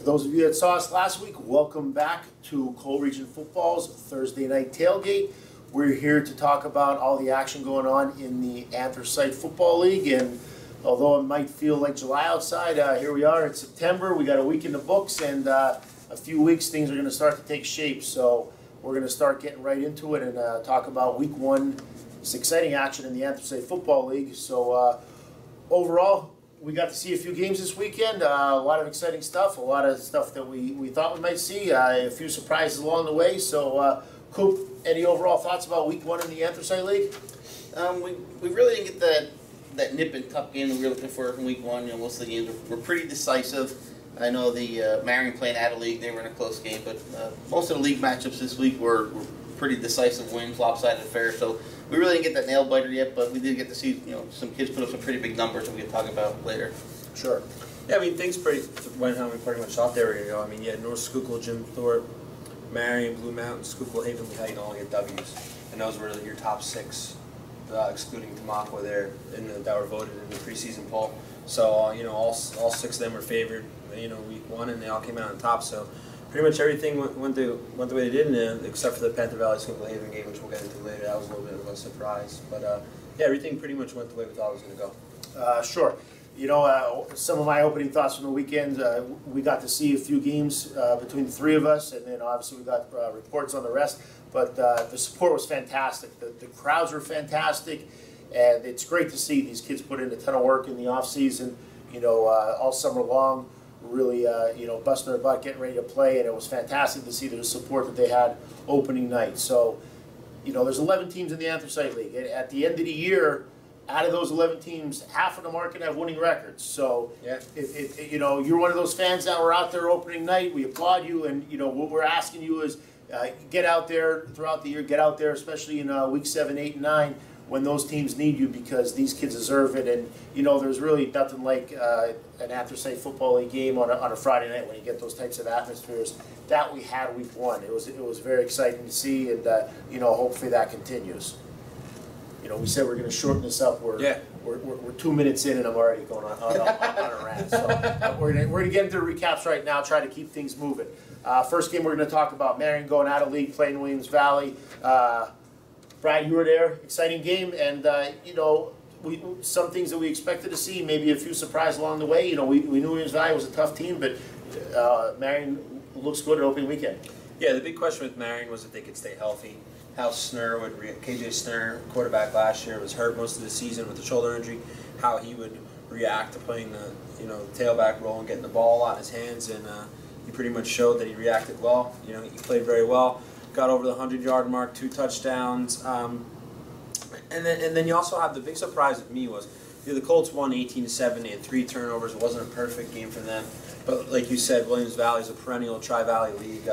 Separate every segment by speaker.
Speaker 1: those of you that saw us last week, welcome back to Coal Region Football's Thursday night tailgate. We're here to talk about all the action going on in the Anthracite Football League, and although it might feel like July outside, here we are in September. We got a week in the books, and a few weeks things are going to start to take shape. So we're going to start getting right into it and talk about week one. It's exciting action in the Anthracite Football League. So overall, we got to see a few games this weekend, a lot of exciting stuff, a lot of stuff that we thought we might see, a few surprises along the way. So, Coop, any overall thoughts about week one in the Anthracite League?
Speaker 2: We really didn't get that nip and tuck game that we were looking for in week one. You know, most of the games were pretty decisive. I know the Marion playing out of league, they were in a close game, but most of the league matchups this week were pretty decisive wins, lopsided affairs. So we really didn't get that nail biter yet, but we did get to see some kids put up some pretty big numbers that we can talk about later.
Speaker 1: Sure.
Speaker 3: Yeah, I mean things went how we pretty much thought they were going to go. I mean, North Schuylkill, Jim Thorpe, Marion, Blue Mountain, Schuylkill, Haven, Lehigh, all get W's, and those were your top six, excluding Tamaqua there, that were voted in the preseason poll. So all six of them were favored, week one, and they all came out on top. So pretty much everything went the way they did, except for the Panther Valley Schuylkill Haven game, which we'll get into later. That was a little bit of a surprise, but yeah, everything pretty much went the way we thought it was going to
Speaker 1: go. Sure. Some of my opening thoughts from the weekend, we got to see a few games between the three of us, and then obviously we got reports on the rest. But the support was fantastic. The crowds were fantastic, and it's great to see these kids put in a ton of work in the off season. All summer long, really busting their butt, getting ready to play, and it was fantastic to see the support that they had opening night. So, there's 11 teams in the Anthracite League. At the end of the year, out of those 11 teams, half of them aren't going to have winning records. So,
Speaker 3: yeah.
Speaker 1: if you're one of those fans that were out there opening night, we applaud you. And what we're asking you is get out there throughout the year. Get out there, especially in week 7, 8, and 9, when those teams need you, because these kids deserve it. And there's really nothing like an Anthracite Football League game on a Friday night when you get those types of atmospheres that we had week one. It was very exciting to see, and hopefully that continues. We said we're going to shorten this up. We're 2 minutes in, and I'm already going on a rant. So we're going to get into the recaps right now. Try to keep things moving. First game we're going to talk about Marion going out of league, playing Williams Valley. Brad, you were there. Exciting game, and some things that we expected to see. Maybe a few surprises along the way. We knew Williams Valley was a tough team, but Marion looks good at opening weekend.
Speaker 3: Yeah, the big question with Marion was if they could stay healthy. How Snur would KJ Snur, quarterback last year, was hurt most of the season with a shoulder injury. How he would react to playing the tailback role and getting the ball out of his hands, and he pretty much showed that he reacted well. He played very well. Got over the 100-yard mark, 2 touchdowns, and then you also have the big surprise with me was the Colts won 18-7. They had 3 turnovers. It wasn't a perfect game for them, but like you said, Williams Valley is a perennial Tri-Valley league.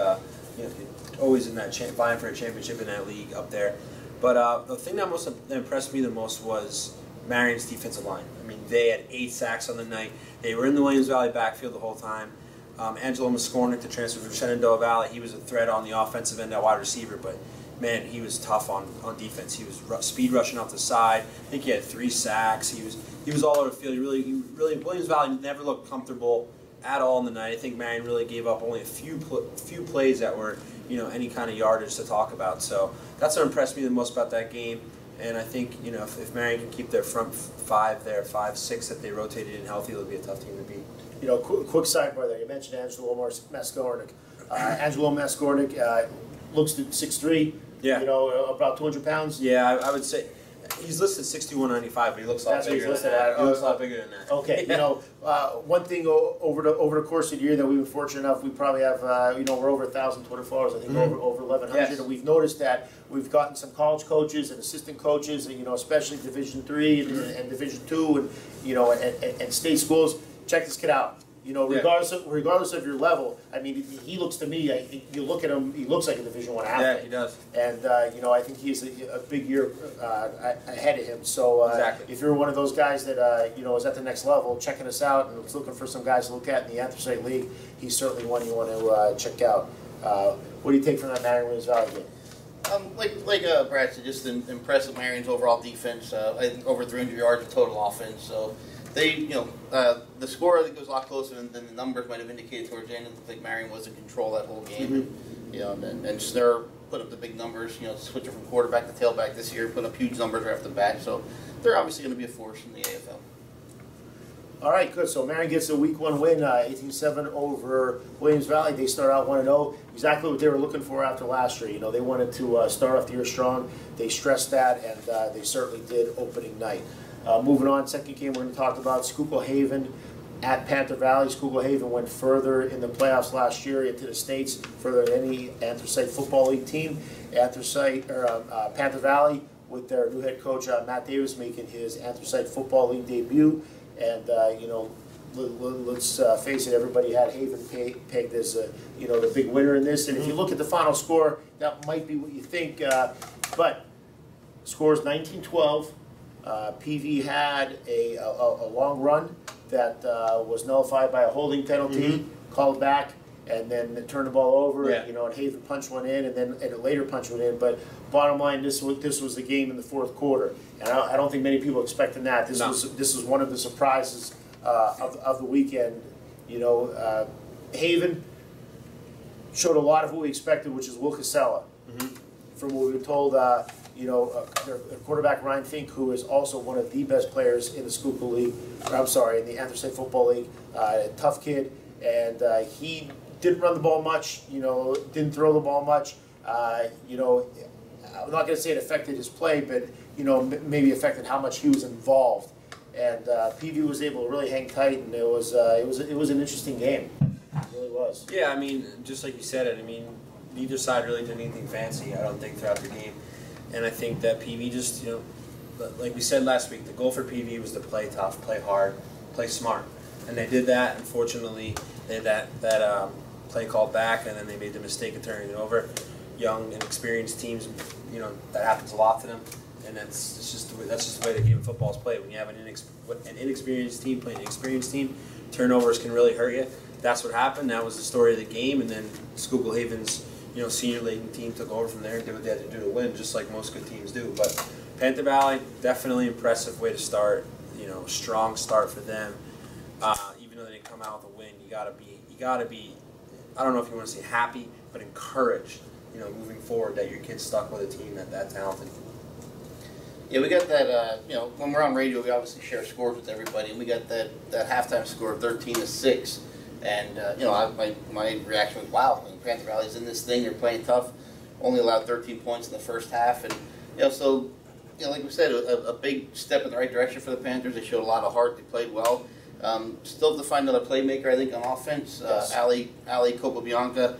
Speaker 3: Always in that vying for a championship in that league up there. But the thing that impressed me the most was Marion's defensive line. I mean, they had 8 sacks on the night. They were in the Williams Valley backfield the whole time. Angelo Mascornick, the transfer from Shenandoah Valley, he was a threat on the offensive end, that wide receiver, but man, he was tough on defense. He was speed rushing off the side. I think he had 3 sacks. He was all over the field. He really Williams Valley never looked comfortable at all in the night. I think Marion really gave up only a few plays that were any kind of yardage to talk about. So that's what impressed me the most about that game. And I think if Marion can keep their front 5 there, 5, 6 that they rotated in healthy, it'll be a tough team to beat.
Speaker 1: Quick sidebar there. You mentioned Angelo Mascornick. Angelo Mascornick looks to 6'3".
Speaker 3: Yeah.
Speaker 1: About 200 pounds.
Speaker 3: Yeah, I would say he's listed 61.95, but he looks a lot bigger than that. He looks a lot bigger than that.
Speaker 1: Okay. One thing over the course of the year that we've been fortunate enough, we probably have we're over 1,000 Twitter followers. I think over 1,100,
Speaker 3: yes.
Speaker 1: And we've noticed that we've gotten some college coaches and assistant coaches, and especially Division III and Division II, and state schools. Check this kid out. Regardless of your level, I mean, he looks to me. You look at him; he looks like a Division I athlete.
Speaker 3: Yeah, he does.
Speaker 1: And I think he's a big year ahead of him. So
Speaker 3: exactly.
Speaker 1: If you're one of those guys that is at the next level, checking us out and looking for some guys to look at in the Anthracite League, he's certainly one you want to check out. What do you take from that Marion Williams Valley game?
Speaker 2: Like Brad said, just impressive Marion's overall defense. I think over 300 yards of total offense. So The score I think was a lot closer than the numbers might have indicated towards the end. It looked like Marion was in control that whole game. And Snur put up the big numbers. Switching from quarterback to tailback this year, put up huge numbers right off the bat. So they're obviously going to be a force in the AFL.
Speaker 1: All right, good. So Marion gets a Week 1 win, 18-7 over Williams Valley. They start out 1-0, exactly what they were looking for after last year. They wanted to start off the year strong. They stressed that, and they certainly did opening night. Moving on, second game we're going to talk about, Schuylkill Haven at Panther Valley. Schuylkill Haven went further in the playoffs last year into the States, further than any Anthracite Football League team. Panther Valley, with their new head coach Matt Davis, making his Anthracite Football League debut. And, let's face it, everybody had Haven pegged as, the big winner in this. And if you look at the final score, that might be what you think. But score is 19-12. PV had a long run that was nullified by a holding penalty, called back, and then turned the ball over. And Haven punched one in, and then a later punch one in. But bottom line, this was the game in the fourth quarter, and I don't think many people expected that. This was one of the surprises of the weekend. Haven showed a lot of what we expected, which is Will Casella. From what we were told, their quarterback Ryan Fink, who is also one of the best players in the Schuylkill League, in the Anthracite Football League, tough kid, and he didn't run the ball much, didn't throw the ball much. I'm not going to say it affected his play, but maybe affected how much he was involved. And PV was able to really hang tight, and it was an interesting game. It really was.
Speaker 3: Yeah, I mean, just like you said it. I mean, neither side really did anything fancy, I don't think, throughout the game. And I think that PV just, like we said last week, the goal for PV was to play tough, play hard, play smart. And they did that. Unfortunately, they had that play called back, and then they made the mistake of turning it over. Young and experienced teams, that happens a lot to them. And that's just the way the game of football is played. When you have an inexperienced team playing an experienced team, turnovers can really hurt you. That's what happened. That was the story of the game. And then Schuylkill Haven's senior laden team took over from there and did what they had to do to win, just like most good teams do. But Panther Valley, definitely impressive way to start. Strong start for them. Even though they didn't come out with a win, you gotta be. I don't know if you want to say happy, but encouraged. Moving forward, that your kid's stuck with a team that talented.
Speaker 2: Yeah, we got that. When we're on radio, we obviously share scores with everybody, and we got that halftime score of 13-6. And my reaction was, wow, Panther Valley's in this thing. They're playing tough. Only allowed 13 points in the first half, and like we said, a big step in the right direction for the Panthers. They showed a lot of heart. They played well. Still have to find another playmaker, I think, on offense.
Speaker 1: Yes.
Speaker 2: Ali Copabianca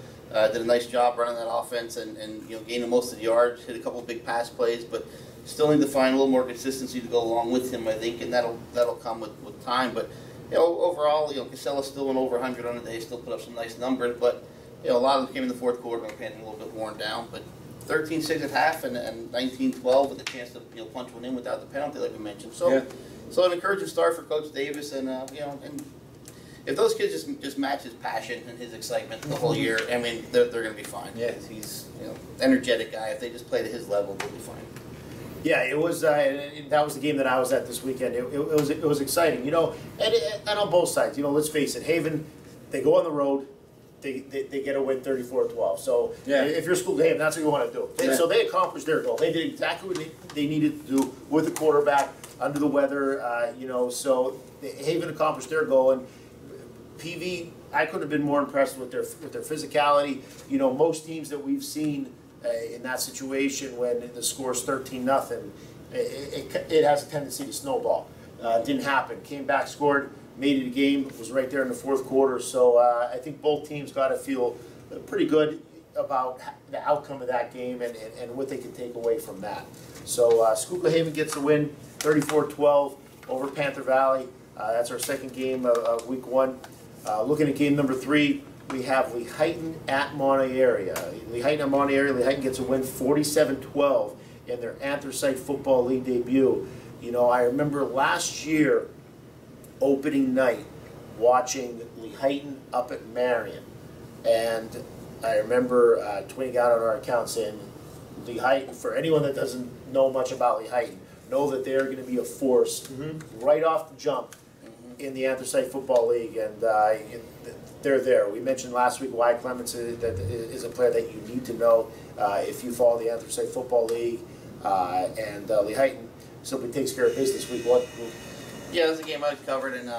Speaker 2: did a nice job running that offense and gaining most of the yards. Hit a couple of big pass plays, but still need to find a little more consistency to go along with him, I think, and that'll come with time. But overall, Casella still went over 100 on the day, still put up some nice numbers, but a lot of them came in the fourth quarter when Panthers a little bit worn down. But 13-6 at half and 19-12 with a chance to punch one in without the penalty, like we mentioned. So an encouraging start for Coach Davis, and and if those kids just match his passion and his excitement the whole year, I mean, they're going to be fine.
Speaker 3: Yeah,
Speaker 2: he's energetic guy. If they just play to his level, they'll be fine.
Speaker 1: Yeah, it was. That was the game that I was at this weekend. It was exciting, and on both sides. Let's face it, Haven, they go on the road, they get a win 34-12. So if you're Schuylkill Haven, that's what you want to do. So they accomplished their goal. They did exactly what they needed to do with the quarterback under the weather. So Haven accomplished their goal, and PV, I couldn't have been more impressed with their physicality. Most teams that we've seen in that situation when the score is 13-0, it has a tendency to snowball. Didn't happen. Came back, scored, made it a game. Was right there in the fourth quarter. So I think both teams got to feel pretty good about the outcome of that game and what they can take away from that. So Schuylkill Haven gets the win, 34-12 over Panther Valley. That's our second game of Week 1. Looking at game number 3. We have Lehighton at Monterey. Lehighton gets a win 47-12 in their Anthracite Football League debut. I remember last year, opening night, watching Lehighton up at Marion. And I remember tweeting out on our account saying, Lehighton, for anyone that doesn't know much about Lehighton, know that they're going to be a force right off the jump. in the Anthracite Football League, and they're there. We mentioned last week why Clements is a player that you need to know if you follow the Anthracite Football League, and Lehighton simply takes care of business week one.
Speaker 2: Yeah, that's a game I covered, and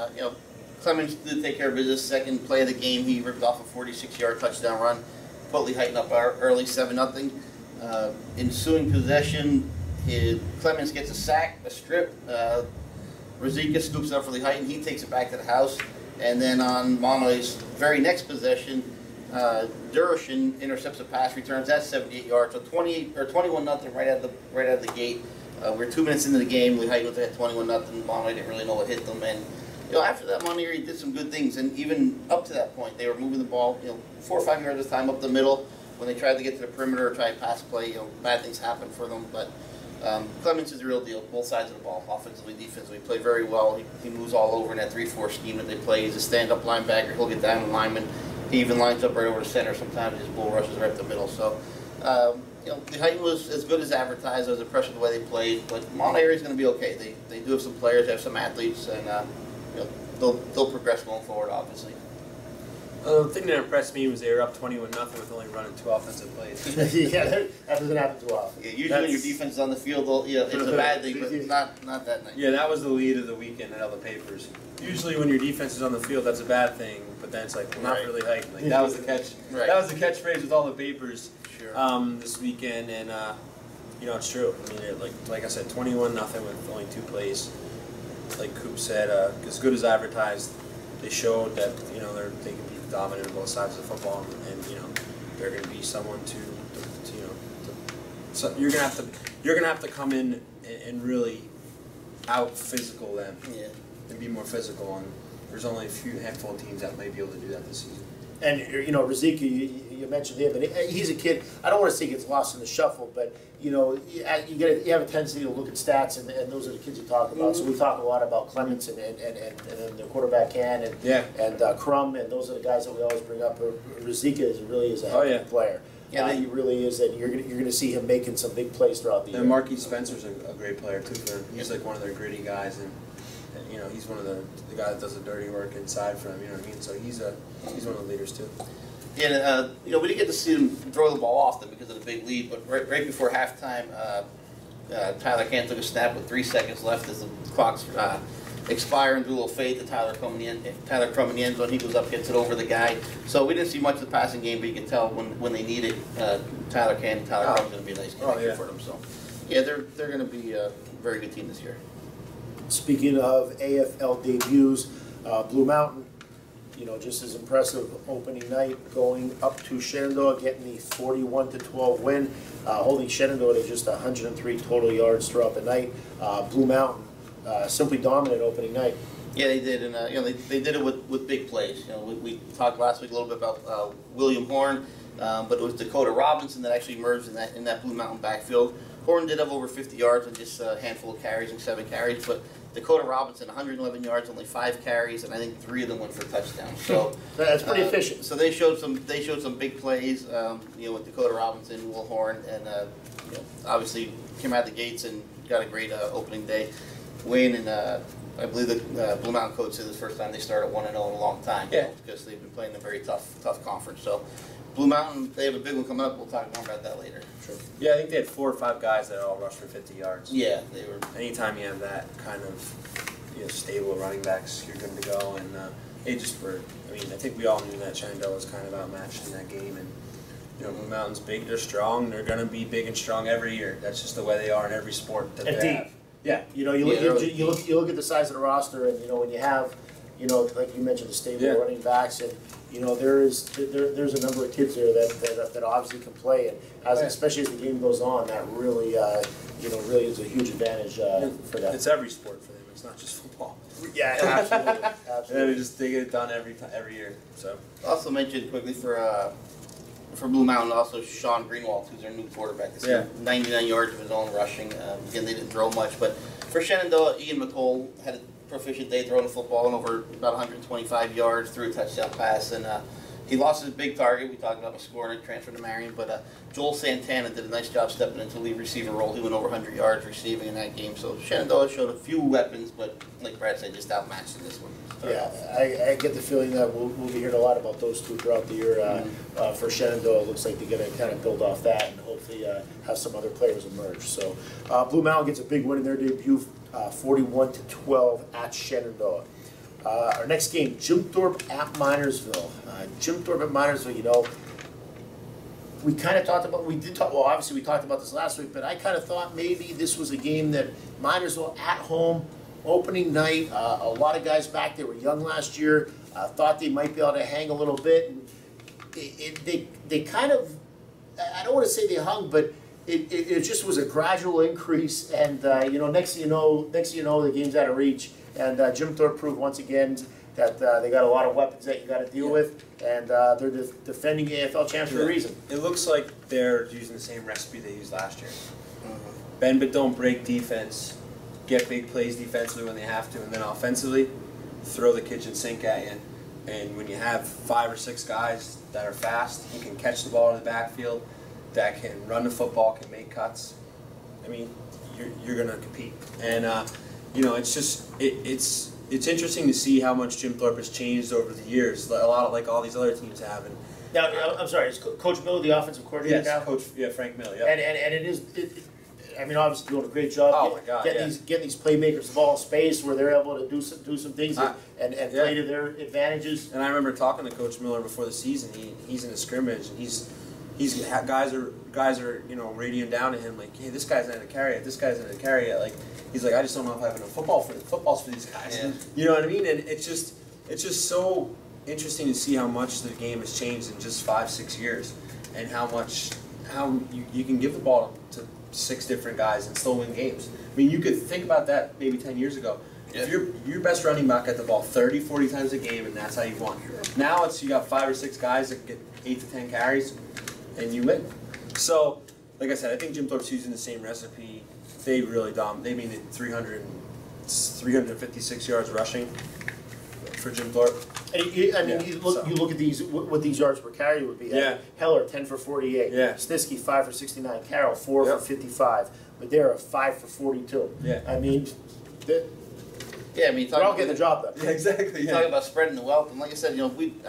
Speaker 2: Clemens did take care of business. Second play of the game, he ripped off a 46-yard touchdown run, put Lehighton up early 7-0. Ensuing possession, Clemens gets a sack, a strip. Rosika scoops it up for Lehighton. He takes it back to the house, and then on Monoy's very next possession, Durashin intercepts a pass, returns at 78 yards, so 21-0 right out of the gate. We're 2 minutes into the game. Lehighton was at 21-0. Monoy didn't really know what hit them, and after that, Monterey did some good things, and even up to that point, they were moving the ball 4 or 5 yards at a time up the middle. When they tried to get to the perimeter or try to pass play, bad things happened for them. But Clemens is the real deal, both sides of the ball, offensively, defensively. Play very well. He moves all over in that 3-4 scheme that they play. He's a stand-up linebacker. He'll get down the lineman. He even lines up right over the center. Sometimes his bull rushes right up the middle. So, the Heighton was as good as advertised. I was impressed with the way they played. But Monterey is going to be okay. They do have some players, they have some athletes, and they'll progress going forward, obviously.
Speaker 3: The thing that impressed me was they were up 21-0 with only running 2 offensive plays.
Speaker 1: Yeah, that doesn't happen too often.
Speaker 2: Yeah, usually when your defense is on the field, it's a bad thing, but not that night.
Speaker 3: Yeah, that was the lead of the weekend in all the papers. Usually when your defense is on the field, that's a bad thing, but then it's like, well, not really heightened. Like, that was the catch.
Speaker 2: Right.
Speaker 3: That was the catchphrase with all the papers
Speaker 2: Sure.
Speaker 3: This weekend, and it's true. I mean, like I said, 21-0 with only 2 plays. Like Coop said, as good as advertised, they showed that they can be dominant on both sides of the football, and they're going to be someone so you're gonna have to come in and really out physical them, and be more physical. And there's only a handful of teams that may be able to do that this season.
Speaker 1: And Rosica, you mentioned him, and he's a kid. I don't want to say he gets lost in the shuffle, but you have a tendency to look at stats, and those are the kids you talk about. Mm-hmm. So we talk a lot about Clements and then their quarterback and Crum, and those are the guys that we always bring up. Rosica really is a heck of a player. Yeah, he really is, and you're gonna see him making some big plays throughout the year.
Speaker 3: And Marquis Spencer's a great player too for him. He's like one of their gritty guys, and he's one of the guys that does the dirty work inside for him. You know what I mean? So he's one of the leaders too.
Speaker 2: Yeah, we didn't get to see him throw the ball often because of the big lead, but right before halftime, Tyler Kant took a snap with 3 seconds left as the clock's expiring, do a little fade to Tyler Crum in the end zone. He goes up, gets it over the guy. So we didn't see much of the passing game, but you can tell when they need it, Tyler Crum's going to be a nice connection for them. So, yeah, they're going to be a very good team this year.
Speaker 1: Speaking of AFL debuts, Blue Mountain, just as impressive opening night, going up to Shenandoah, getting the 41-12 win, holding Shenandoah to just 103 total yards throughout the night. Blue Mountain, simply dominant opening night.
Speaker 2: Yeah, they did, and they did it with big plays. We talked last week a little bit about William Horn, but it was Dakota Robinson that actually emerged in that Blue Mountain backfield. Horn did have over 50 yards on just a handful of carries and 7 carries, but Dakota Robinson, 111 yards, only 5 carries, and I think 3 of them went for touchdowns. So
Speaker 1: that's pretty efficient.
Speaker 2: So they showed some big plays, with Dakota Robinson, Will Horn, and obviously came out of the gates and got a great opening day win. And I believe the Blue Mountain coach said this first time they started 1-0 in a long time.
Speaker 3: Yeah,
Speaker 2: because they've been playing a very tough conference. So Blue Mountain, they have a big one coming up. We'll talk more about that later.
Speaker 3: Sure. Yeah, I think they had 4 or 5 guys that all rushed for 50 yards.
Speaker 2: Yeah, they were.
Speaker 3: Anytime you have that kind of stable running backs, you're good to go. And they just were. I mean, I think we all knew that Shenandoah was kind of outmatched in that game. And Blue Mountain's big. They're strong. They're going to be big and strong every year. That's just the way they are in every sport that they have.
Speaker 1: Yeah, you look at the size of the roster, and when you have, like you mentioned, the stable running backs, and there's a number of kids there that obviously can play, and especially as the game goes on, that really really is a huge advantage for them.
Speaker 3: It's every sport for them. It's not just football.
Speaker 1: Yeah, absolutely.
Speaker 3: Yeah, they get it done every year. So
Speaker 2: also mentioned quickly for Blue Mountain, also Sean Greenwald, who's their new quarterback this year. 99 yards of his own rushing. Again, they didn't throw much, but for Shenandoah, Ian McCole had a proficient day throwing the football and over about 125 yards, threw a touchdown pass, and he lost his big target. We talked about him scoring and transfer to Marion, but Joel Santana did a nice job stepping into the lead receiver role. He went over 100 yards receiving in that game. So Shenandoah showed a few weapons, but like Brad said, just outmatched in this one.
Speaker 1: Yeah, I get the feeling that we'll be hearing a lot about those two throughout the year. For Shenandoah, it looks like they're going to kind of build off that and hopefully have some other players emerge. So Blue Mountain gets a big win in their debut, 41-12 at Shenandoah. Our next game, Jim Thorpe at Minersville. Jim Thorpe at Minersville, you know, we kind of talked about, well, obviously we talked about this last week, but I kind of thought maybe this was a game that Minersville at home, opening night, a lot of guys back, they were young last year, thought they might be able to hang a little bit. And they kind of, I don't want to say they hung, but it just was a gradual increase. And, you know, next thing you know, the game's out of reach. And Jim Thorpe proved once again that they got a lot of weapons that you got to deal with, and they're defending AFL champs for a reason.
Speaker 3: It looks like they're using the same recipe they used last year. Bend but don't break defense, get big plays defensively when they have to, and then offensively, throw the kitchen sink at you. And when you have 5 or 6 guys that are fast, who can catch the ball in the backfield, that can run the football, can make cuts, I mean, you're going to compete. And you know, it's just it's interesting to see how much Jim Thorpe has changed over the years. A lot of like all these other teams have. And
Speaker 1: now, I'm sorry, is Coach Miller the offensive coordinator now?
Speaker 3: Coach, Frank Miller. Yeah,
Speaker 1: and it is. I mean, obviously doing a great job. Getting these playmakers the ball in space where they're able to do some things and play to their advantages.
Speaker 3: And I remember talking to Coach Miller before the season. He's in a scrimmage and guys are you know radioing down to him like, hey, this guy's not gonna carry it. This guy's not gonna carry it. Like he's like, I just don't know if I have enough footballs for these guys.
Speaker 2: Yeah.
Speaker 3: You know what I mean? And it's just so interesting to see how much the game has changed in just 5-6 years, and how you can give the ball to 6 different guys and still win games. I mean, you could think about that maybe 10 years ago.
Speaker 2: Yeah.
Speaker 3: If your best running back got the ball 30, 40 times a game, and that's how you won. Now it's you got 5 or 6 guys that get 8 to 10 carries, and you win. So, like I said, I think Jim Thorpe's using the same recipe. They really they made it 356 yards rushing for Jim Thorpe.
Speaker 1: And you look at these, what these yards per carry would be.
Speaker 3: Yeah.
Speaker 1: Heller, 10 for 48.
Speaker 3: Yeah.
Speaker 1: Snitsky, 5 for 69. Carroll, 4 for 55. Madera, 5 for 42.
Speaker 3: Yeah.
Speaker 1: I mean,
Speaker 2: I mean,
Speaker 1: they're all getting the job done.
Speaker 3: Yeah, exactly.
Speaker 2: Yeah. Talking about spreading the wealth, and like I said, you know, week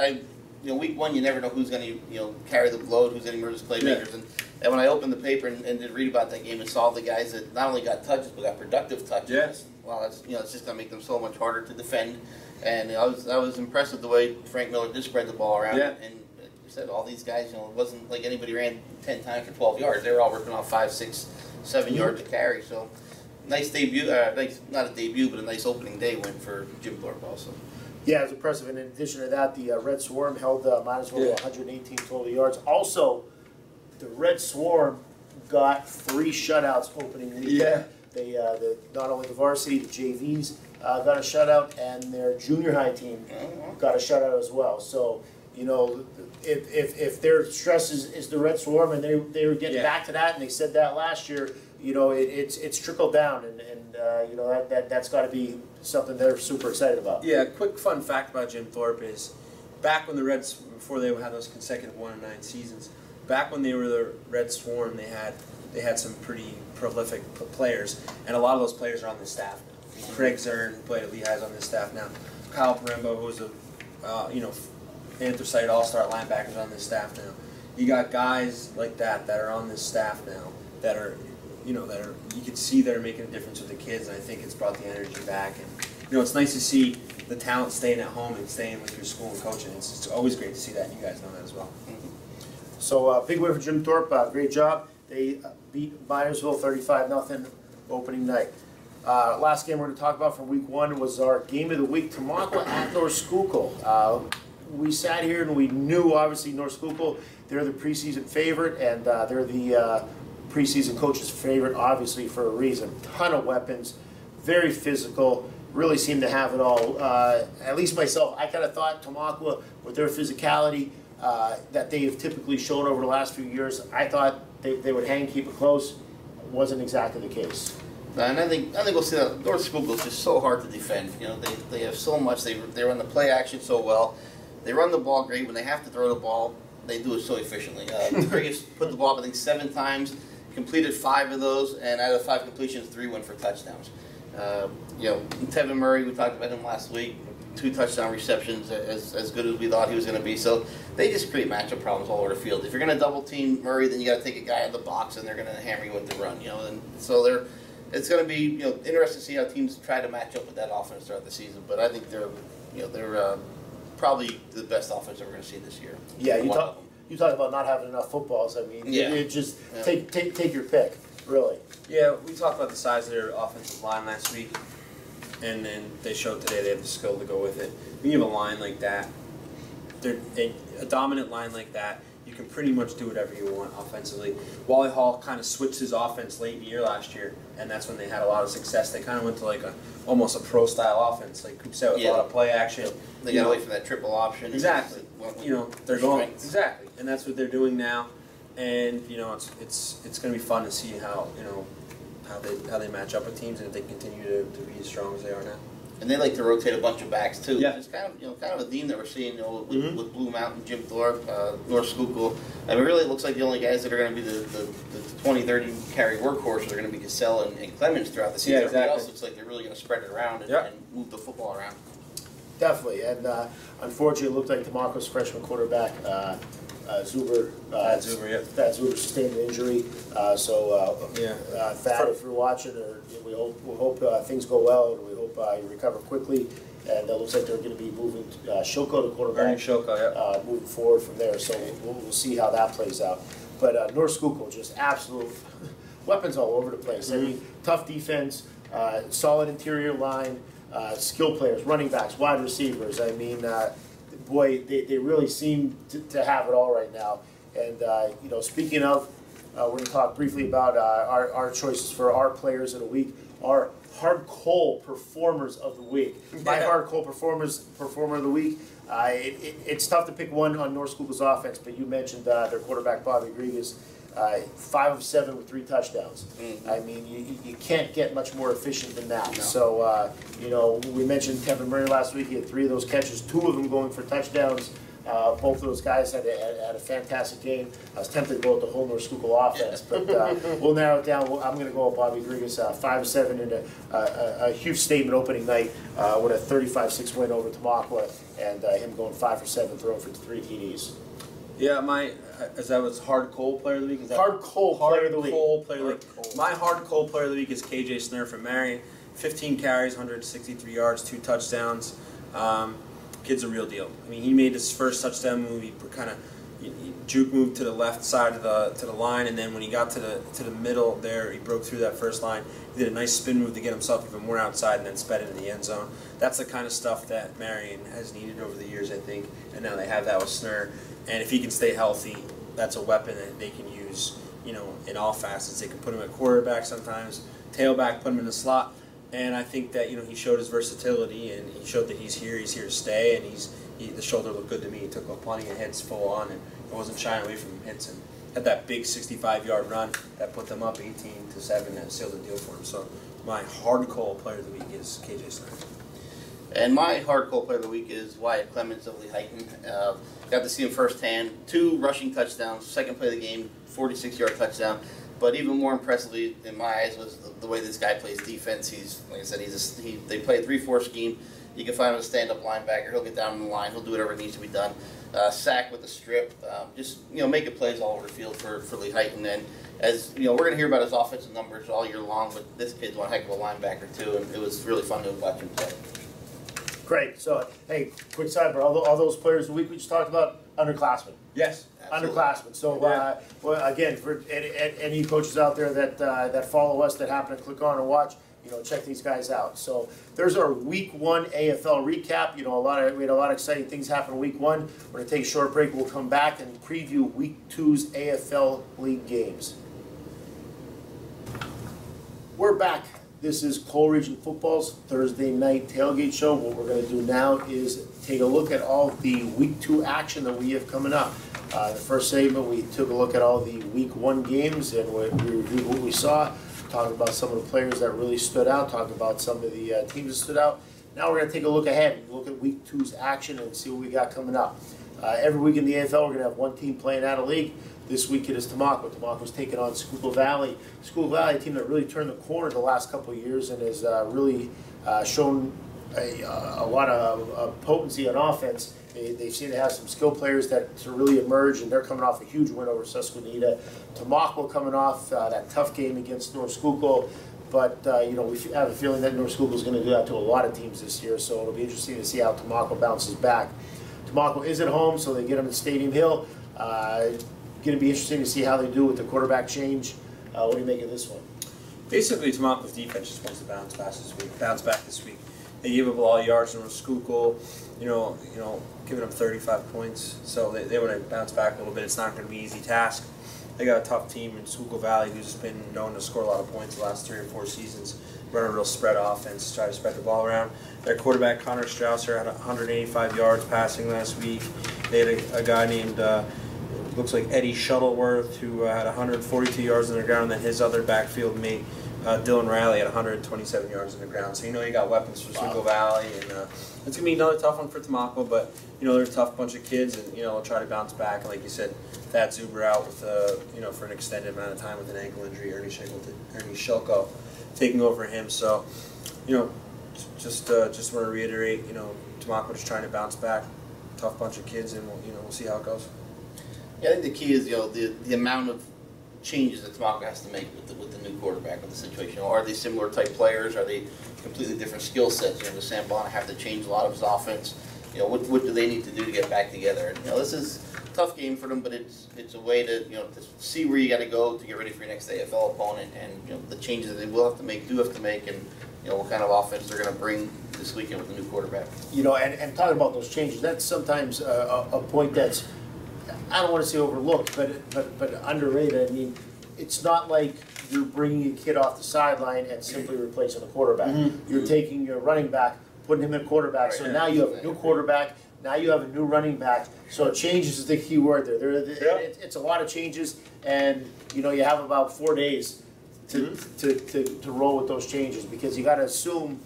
Speaker 2: 1 you never know who's going to carry the load, who's going to emerge as playmakers.
Speaker 3: Yeah.
Speaker 2: And when I opened the paper and did read about that game and saw the guys that not only got touches but got productive touches,
Speaker 3: yes.
Speaker 2: Well, it's just going to make them so much harder to defend. And I was impressed with the way Frank Miller did spread the ball around.
Speaker 3: Yeah.
Speaker 2: And like you said, all these guys, it wasn't like anybody ran 10 times for 12 yards. They were all working on 5, 6, 7 yards to carry. So nice debut, not a debut, but a nice opening day win for Jim Thorpe also.
Speaker 1: Yeah, it was impressive. And in addition to that, the Red Swarm held Minersville to 118 total yards. Also, the Red Swarm got 3 shutouts opening weekend.
Speaker 3: Yeah.
Speaker 1: They not only the varsity, the JVs got a shutout, and their junior high team got a shutout as well. So, you know, if their stress is the Red Swarm, and they were getting back to that, and they said that last year, you know, it's trickled down, and you know that's got to be something they're super excited about.
Speaker 3: Yeah, a quick fun fact about Jim Thorpe is, back when the Reds, before they had those consecutive 1-9 seasons, back when they were the Red Swarm, they had some pretty prolific players, and a lot of those players are on this staff. Craig Zern, who played at Lehigh, is on this staff now. Kyle Parembo, who's a Anthracite All-Star linebacker, is on this staff now. You got guys like that are on this staff now that are you can see they're making a difference with the kids, and I think it's brought the energy back. And it's nice to see the talent staying at home and staying with your school and coaching. It's always great to see that, and you guys know that as well.
Speaker 1: So big win for Jim Thorpe. Great job. They beat Minersville 35-0 opening night. Last game we're going to talk about from week 1 was our game of the week, Tamaqua at North Schuylkill. We sat here and we knew, obviously, North Schuylkill, they're the preseason favorite, and they're the preseason coach's favorite, obviously, for a reason. Ton of weapons, very physical, really seem to have it all. At least myself, I kind of thought Tamaqua, with their physicality that they have typically shown over the last few years, I thought they would hang, keep it close. Wasn't exactly the case.
Speaker 2: And I think we'll see that North Schuylkill is just so hard to defend. They have so much. They run the play action so well. They run the ball great. When they have to throw the ball, they do it so efficiently. Griggis put the ball up, I think, 7 times, completed 5 of those, and out of 5 completions, 3 went for touchdowns. Tevin Murray, we talked about him last week, 2 touchdown receptions, as good as we thought he was going to be. So they just create matchup problems all over the field. If you're going to double team Murray, then you got to take a guy out of the box, and they're going to hammer you with the run. And so it's going to be interesting to see how teams try to match up with that offense throughout the season. But I think they're probably the best offense that we're going to see this year.
Speaker 1: Yeah, you talk about not having enough footballs. I mean, take your pick, really.
Speaker 3: Yeah, we talked about the size of their offensive line last week, and then they showed today they have the skill to go with it. When you have a line like that, a dominant line like that, you can pretty much do whatever you want offensively. Wally Hall kind of switched his offense late in the year last year, and that's when they had a lot of success. They kind of went to almost a pro-style offense, like Coop said, with a lot of play action.
Speaker 2: They got away from that triple option.
Speaker 3: Exactly. They're going exactly, and that's what they're doing now. And it's going to be fun to see how they match up with teams and if they continue to be as strong as they are now.
Speaker 2: And they like to rotate a bunch of backs too.
Speaker 3: Yeah.
Speaker 2: It's kind of a theme that we're seeing with Blue Mountain, Jim Thorpe, North Schuylkill. I mean, really, it looks like the only guys that are going to be the 20, 30 carry workhorses are going to be Cassell and Clemens throughout the season.
Speaker 3: Yeah, exactly.
Speaker 2: Everybody else looks like they're really going to spread it around and move the football around.
Speaker 1: Definitely, and unfortunately, it looked like DeMarco's freshman quarterback, Zuber, sustained an injury. Thad, if you're watching, we hope things go well, and we hope you recover quickly. And it looks like they're going to be moving Shilko to quarterback. Moving forward from there. So we'll see how that plays out. But North Schuylkill, just absolute weapons all over the place. I mean, tough defense, solid interior line. Skill players, running backs, wide receivers. I mean, boy, they really seem to have it all right now. And speaking of, we're going to talk briefly about our choices for our players of the week. Our hard coal performers of the week. My hard coal performer of the week. It's tough to pick one on North Schuylkill's offense, but you mentioned their quarterback Bobby Grigas. 5 of 7 with 3 touchdowns. I mean, you can't get much more efficient than that. No. So, we mentioned Kevin Murray last week. He had 3 of those catches, 2 of them going for touchdowns. Both of those guys had a fantastic game. I was tempted to go with the whole North Schuylkill offense, but we'll narrow it down. I'm going to go with Bobby Grigas, 5 of 7 in a huge statement opening night with a 35-6 win over Tamaqua, and him going 5 for 7, throwing for 3 TDs.
Speaker 3: Yeah, that was hard coal player of the week.
Speaker 1: Hard coal player of the week.
Speaker 3: My hard coal player of the week is KJ Snurr from Marion. 15 carries, 163 yards, 2 touchdowns. Kid's a real deal. I mean, he made his first touchdown move. He kind of juke moved to the left side of the line, and then when he got to the middle there, he broke through that first line. He did a nice spin move to get himself even more outside, and then sped into the end zone. That's the kind of stuff that Marion has needed over the years, I think, and now they have that with Snurr. And if he can stay healthy, that's a weapon that they can use, in all facets. They can put him at quarterback sometimes, tailback, put him in the slot. And I think that, he showed his versatility, and he showed that he's here to stay, and the shoulder looked good to me. He took plenty of hits full on, and wasn't shying away from hits, and had that big 65-yard run that put them up 18-7 and sealed the deal for him. So my hard coal player of the week is KJ Snurr.
Speaker 2: And my hard coal player of the week is Wyatt Clemens of Lehighton. Got to see him firsthand. 2 rushing touchdowns, second play of the game, 46-yard touchdown. But even more impressively, in my eyes, was the way this guy plays defense. He's, like I said, they play a 3-4 scheme. You can find him a stand-up linebacker. He'll get down on the line. He'll do whatever needs to be done. Sack with the strip. Making plays all over the field for Lehighton. And as we're going to hear about his offensive numbers all year long, but this kid's one heck of a linebacker too, and it was really fun to watch him play.
Speaker 1: Great. So, hey, quick sidebar. All those players of the week we just talked about, underclassmen.
Speaker 3: Yes.
Speaker 1: Absolutely. Underclassmen. So, again, for any coaches out there that follow us, that happen to click on and watch, check these guys out. So, there's our Week 1 AFL recap. We had a lot of exciting things happen in Week 1. We're going to take a short break. We'll come back and preview Week 2's AFL League games. We're back. This is Coal Region Football's Thursday night tailgate show. What we're going to do now is take a look at all the Week 2 action that we have coming up. The first segment, we took a look at all the Week 1 games, and we reviewed what we saw, talked about some of the players that really stood out, talked about some of the teams that stood out. Now we're going to take a look ahead and look at Week 2's action and see what we got coming up. Every week in the AFL, we're going to have one team playing out of league. This week it is Tamako. Tamako's taking on Schuylkill Valley. Schuylkill Valley, a team that really turned the corner the last couple of years and has really shown a lot of potency on offense. They seem to have some skill players that to really emerge, and they're coming off a huge win over Susquehanna. Tamako coming off that tough game against North Schuylkill. But, we have a feeling that North Schuylkill is going to do that to a lot of teams this year, so it'll be interesting to see how Tamako bounces back. Tamako is at home, so they get them at Stadium Hill. Going to be interesting to see how they do with the quarterback change. What do you make of this one?
Speaker 3: Basically, Tamako's defense just wants to bounce back this week. They gave up a lot of yards in North Schuylkill, giving them 35 points, so they want to bounce back a little bit. It's not going to be an easy task. They got a tough team in Schuylkill Valley who's been known to score a lot of points the last 3 or 4 seasons. Run a real spread offense, try to spread the ball around. Their quarterback, Connor Strausser, had 185 yards passing last week. They had a guy named, looks like Eddie Shuttleworth, who had 142 yards on the ground, and then his other backfield mate, Dylan Riley, had 127 yards on the ground. So you got weapons for Schuylkill Valley, and it's going to be another tough one for Tamako, but they're a tough bunch of kids, and they'll try to bounce back. And like you said, Thad Zuber out with for an extended amount of time with an ankle injury. Ernie Shilko taking over him. So just want to reiterate, Tamako just trying to bounce back. Tough bunch of kids, and we'll see how it goes.
Speaker 2: Yeah, I think the key is the amount of changes that Tamako has to make with the new quarterback, with the situation. Are they similar type players? Are they completely different skill sets? Does Sam Bonner have to change a lot of his offense? What do they need to do to get back together? And this is a tough game for them, but it's a way to to see where you got to go to get ready for your next AFL opponent, and the changes that they will have to make, and what kind of offense they're going to bring this weekend with the new quarterback.
Speaker 1: And talking about those changes, that's sometimes a point that's, I don't want to say overlooked, but underrated. I mean, it's not like you're bringing a kid off the sideline and simply replacing the quarterback. Mm-hmm. You're taking your running back, putting him at quarterback. So now you have a new quarterback. Now you have a new running back. So changes is the key word there. It's a lot of changes, and you have about 4 days to roll with those changes, because you got to assume.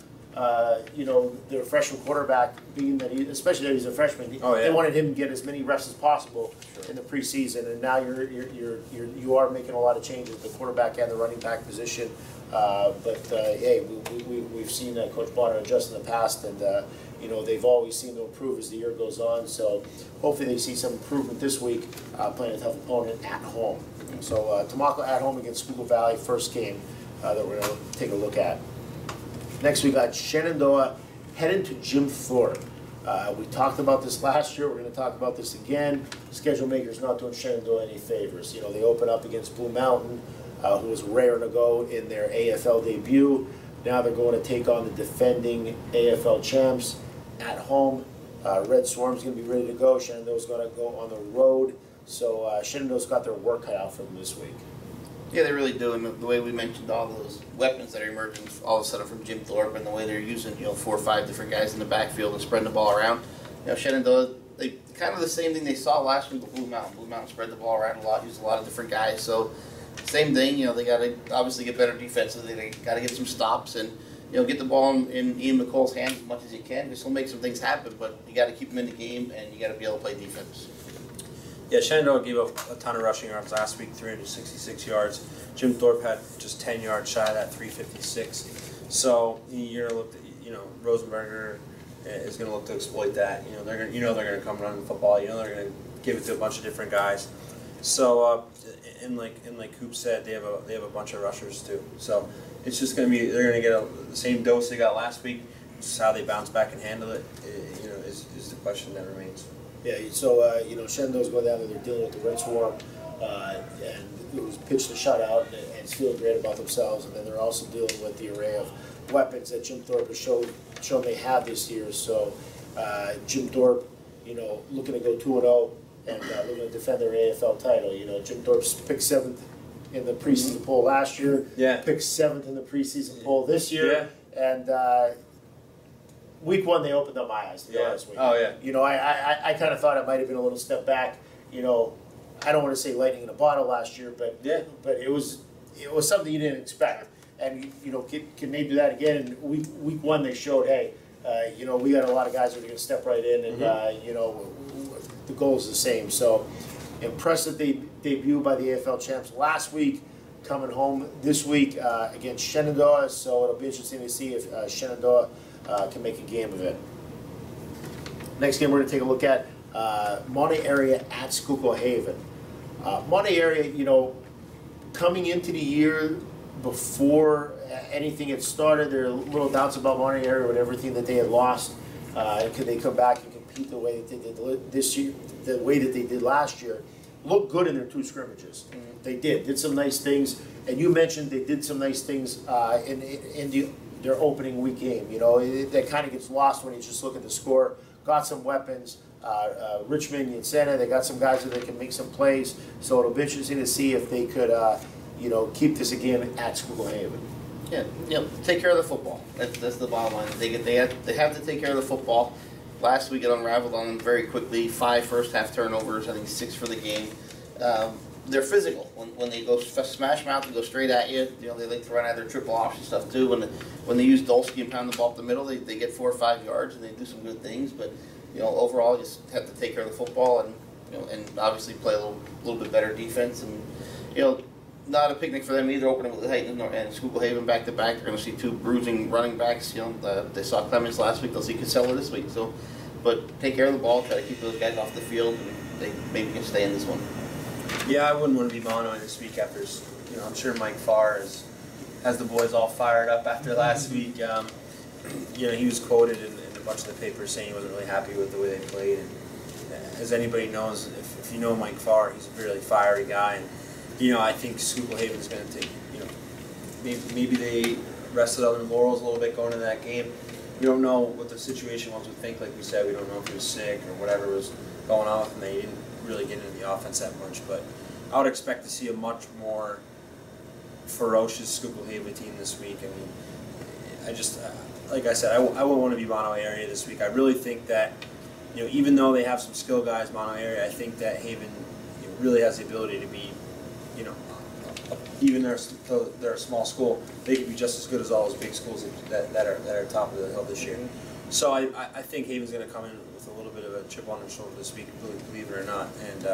Speaker 1: Their freshman quarterback, being that especially that he's a freshman, they wanted him to get as many reps as possible in the preseason, and now you are making a lot of changes at the quarterback and the running back position. Hey, we've seen Coach Bonner adjust in the past, and they've always seemed to improve as the year goes on. So hopefully they see some improvement this week, playing a tough opponent at home. So Tamako at home against Schuylkill Valley, first game that we're going to take a look at. Next, we got Shenandoah heading to Jim Thorpe. We talked about this last year. We're going to talk about this again. Schedule makers not doing Shenandoah any favors. They open up against Blue Mountain, who was raring to go in their AFL debut. Now they're going to take on the defending AFL champs at home. Red Swarm's going to be ready to go. Shenandoah's going to go on the road. So Shenandoah's got their work cut out for them this week.
Speaker 2: Yeah, they really do, and the way we mentioned all those weapons that are emerging all of a sudden from Jim Thorpe, and the way they're using 4 or 5 different guys in the backfield and spreading the ball around. Shenandoah, they kind of the same thing they saw last week with Blue Mountain. Blue Mountain spread the ball around a lot, used a lot of different guys. So same thing, they got to obviously get better defensively. They got to get some stops and get the ball in Ian McCall's hands as much as you can. Because he'll make some things happen, but you got to keep him in the game, and you got to be able to play defense.
Speaker 3: Yeah, Shenandoah gave up a ton of rushing yards last week, 366 yards. Jim Thorpe had just 10 yards shy of that, 356. So you're gonna look at, Rosenberger is going to look to exploit that. They're going to come running the football. They're going to give it to a bunch of different guys. So and like Coop said, they have a bunch of rushers too. So it's just going to be, they're going to get the same dose they got last week. Just how they bounce back and handle it, is the question that remains.
Speaker 1: Yeah, so Shenandoah's going down there. They're dealing with the Red Swarm, and it was pitched a shutout, and feeling great about themselves. And then they're also dealing with the array of weapons that Jim Thorpe has shown they have this year. So Jim Thorpe, looking to go 2-0 and looking to defend their AFL title. Jim Thorpe's picked 7th in the preseason poll last year.
Speaker 3: Yeah.
Speaker 1: Picked 7th in the preseason poll this year. Yeah. And Week 1, they opened up my eyes, to be honest with you.
Speaker 3: Oh, yeah.
Speaker 1: I kind of thought it might have been a little step back. I don't want to say lightning in a bottle last year, but it was something you didn't expect. And, can they do that again? And week 1, they showed, hey, we got a lot of guys that are going to step right in, and the goal is the same. So impressive debut by the AFL champs last week, coming home this week against Shenandoah. So it'll be interesting to see if Shenandoah can make a game of it. Next game we're going to take a look at Monterey area at Schuylkill Haven. Monterey area, coming into the year before anything had started, there are little doubts about Monterey area with everything that they had lost. Could they come back and compete the way that they did this year, the way that they did last year? Looked good in their 2 scrimmages. They did some nice things, and you mentioned they did some nice things in their opening week game. That kind of gets lost when you just look at the score. Got some weapons. Richmond and Santa, they got some guys that can make some plays. So it'll be interesting to see if they could, keep this again at Schuylkill Haven.
Speaker 2: Yeah, take care of the football. That's the bottom line. They have to take care of the football. Last week it unraveled on them very quickly. 5 first half turnovers, I think 6 for the game. They're physical when they go smash mouth and go straight at you. They like to run out their triple option stuff too. When they use Dolsky and pound the ball up the middle, they get 4 or 5 yards and they do some good things. But overall, you just have to take care of the football and and obviously play a little bit better defense. And not a picnic for them either. Opening with Highton and Schuylkill Haven back to back. They're going to see 2 bruising running backs. They saw Clemens last week. They'll see Casella this week. So, but take care of the ball. Try to keep those guys off the field, and they maybe can stay in this one.
Speaker 3: Yeah, I wouldn't want to be mono this week after. I'm sure Mike Farr has the boys all fired up after last week. He was quoted in a bunch of the papers saying he wasn't really happy with the way they played. And as anybody knows, if you know Mike Farr, he's a really fiery guy. And I think Schuylkill Haven's going to take. Maybe they rested on their laurels a little bit going into that game. We don't know what the situation was with Fink, like we said. We don't know if he was sick or whatever was going on with him. They didn't really get into the offense that much, but I would expect to see a much more ferocious Schuylkill Haven team this week. I mean, I just, like I said, I wouldn't want to be Mono area this week. I really think that, even though they have some skill guys, Mono area, I think that Haven really has the ability to be, even though they're a small school, they could be just as good as all those big schools that are top of the hill this year. So I think Haven's going to come in with a little bit of a chip on their shoulder this week, believe it or not, and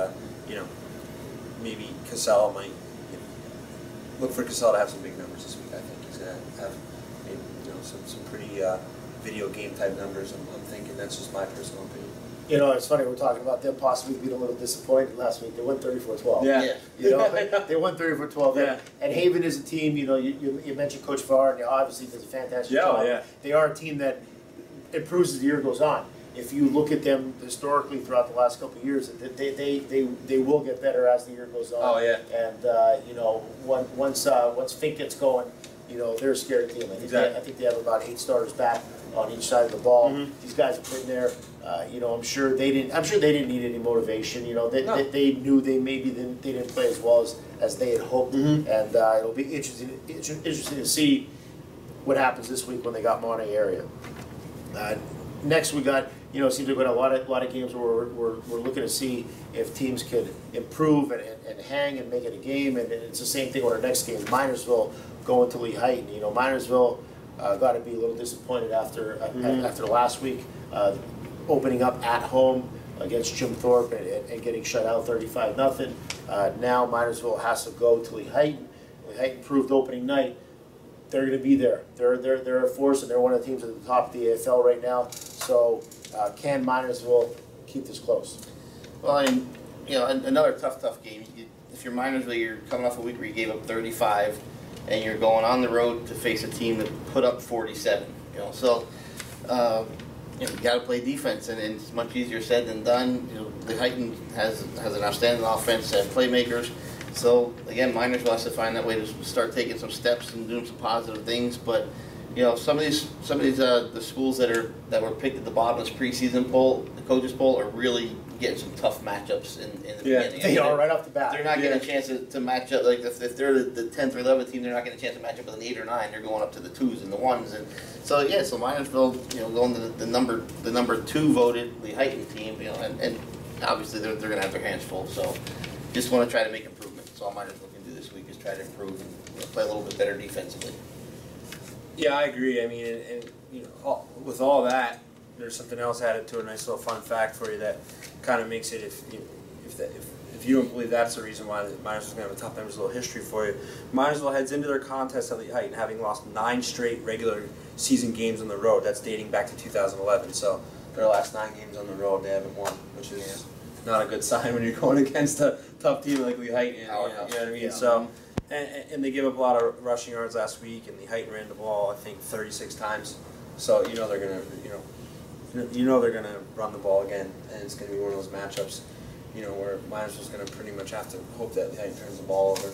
Speaker 3: maybe Casella might look for Casella to have some big numbers this week. I think he's going to have some pretty video game type numbers. I'm thinking. That's just my personal opinion.
Speaker 1: It's funny, we're talking about them possibly being a little disappointed last week. They won 34-12.
Speaker 3: Yeah.
Speaker 1: They won 34-12.
Speaker 3: Yeah. And
Speaker 1: Haven is a team, you mentioned Coach Farr, and he obviously does a fantastic job.
Speaker 3: Yeah.
Speaker 1: They are a team that improves as the year goes on. If you look at them historically throughout the last couple of years, they will get better as the year goes on.
Speaker 3: Oh, yeah.
Speaker 1: And once Fink gets going, they're a scary team. I think they have about 8 starters back on each side of the ball. Mm-hmm. These guys have been there. I'm sure they didn't need any motivation. They knew they didn't play as well as they had hoped. Mm-hmm. And it'll be interesting to see what happens this week when they got Monterey area. Next we got seems like we got a lot of games where we're looking to see if teams could improve and hang and make it a game. And it's the same thing with our next game, Minersville going to Lee-Heighton. Minersville got to be a little disappointed after last week. Opening up at home against Jim Thorpe and getting shut out 35-0. Now Minersville has to go to Lee-Heighton. Lee-Heighton proved opening night. They're going to be there. They're a force, and they're one of the teams at the top of the AFL right now. So can Minersville keep this close?
Speaker 2: Well, another tough game. If you're Minersville, you're coming off a week where you gave up 35, and you're going on the road to face a team that put up 47. So. You got to play defense, and it's much easier said than done. The Heighton has an outstanding offense, has playmakers. So again, Minersville has to find that way to start taking some steps and doing some positive things. But some of these the schools that were picked at the bottom of this preseason poll, the coaches poll, are really getting some tough matchups in the beginning.
Speaker 1: They are right off the bat.
Speaker 2: They're not getting a chance to match up. Like if they're the 10th or 11th team, they're not getting a chance to match up with an 8 or 9. They're going up to the 2s and the 1s, and so Minersville, going to the number 2 voted the Heighton team, and obviously they're going to have their hands full. So just want to try to make improvement. That's all Minersville can do this week is try to improve and play a little bit better defensively.
Speaker 3: Yeah, I agree. I mean, and you know, with all that, there's something else added to a nice little fun fact for you that kind of makes it, if you don't believe that's the reason why Minersville's going to have a top members, a little history for you. Minersville heads into their contest at the height, having lost 9 straight regular season games on the road. That's dating back to 2011. So their last 9 games on the road, they haven't won, which is not a good sign when you're going against a tough team like Lehigh. You know what I mean? Yeah. So. And they gave up a lot of rushing yards last week, and the Heighton ran the ball, I think, 36 times. So you know they're gonna, they're gonna run the ball again, and it's gonna be one of those matchups, where Minersville's gonna pretty much have to hope that the Heighton turns the ball over,